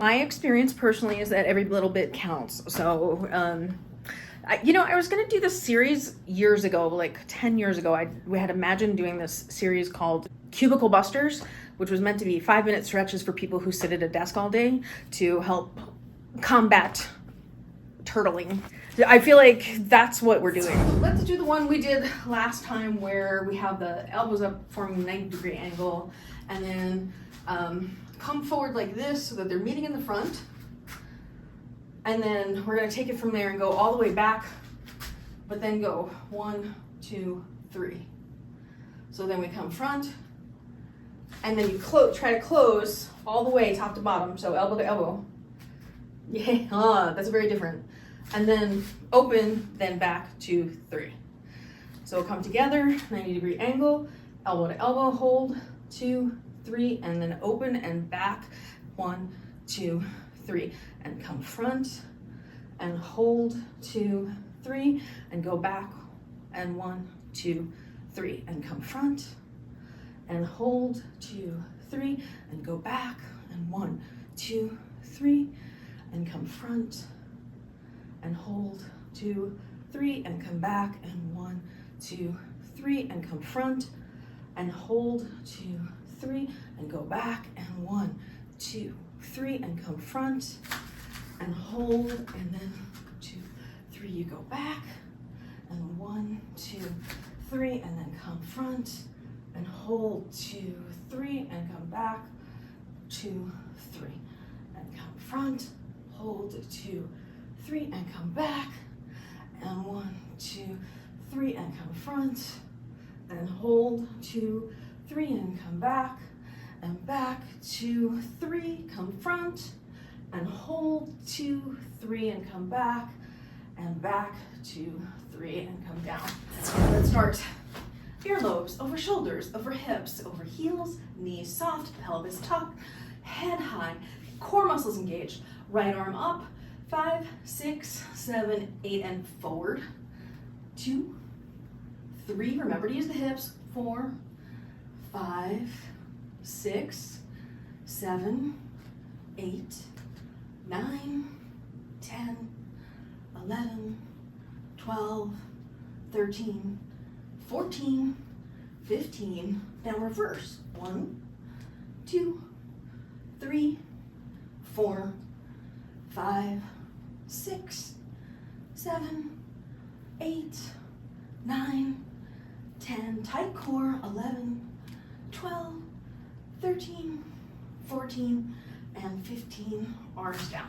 My experience personally is that every little bit counts. So, I was going to do this series years ago, like 10 years ago. We had imagined doing this series called Cubicle Busters, which was meant to be 5-minute stretches for people who sit at a desk all day to help combat turtling. I feel like that's what we're doing. Let's do the one we did last time where we have the elbows up forming a 90-degree angle, and then come forward like this so that they're meeting in the front. And then we're gonna take it from there and go all the way back, but then go 1, 2, 3. So then we come front, and then you try to close all the way top to bottom, so elbow to elbow. Yeah, that's very different. And then open, then back 2, 3. So come together, 90-degree angle, elbow to elbow, hold, 2, 3, and then open and back, 1, 2, 3, and come front and hold, 2, 3, and go back, and 1, 2, 3, and come front and hold, 2, 3, and go back, and 1, 2, 3, and come front and hold, 2, 3, and come back, and 1, 2, 3, and come front and hold, 2, 3, and go back, and 1, 2, 3, and come front and hold, and then 2, 3, you go back, and 1, 2, 3, and then come front and hold, 2, 3, and come back, 2, 3, and come front, hold, 2, 3, and come back, and 1, 2, 3, and come front, and hold, 2, 3, and come back, and back, 2, 3, come front, and hold, 2, 3, and come back, and back, 2, 3, and come down. Let's start. Earlobes, over shoulders, over hips, over heels, knees soft, pelvis tucked, head high, core muscles engaged, right arm up, 5, 6, 7, 8, and forward, 2, 3, remember to use the hips, 4, 5, 6, 7, 8, 9, 10, 11, 12, 13, 14, 15, now reverse, 1, 2, 3, 4, 5, 6, 7, 8, 9, 10, tight core, 11, 12, 13, 14, and 15, arms down.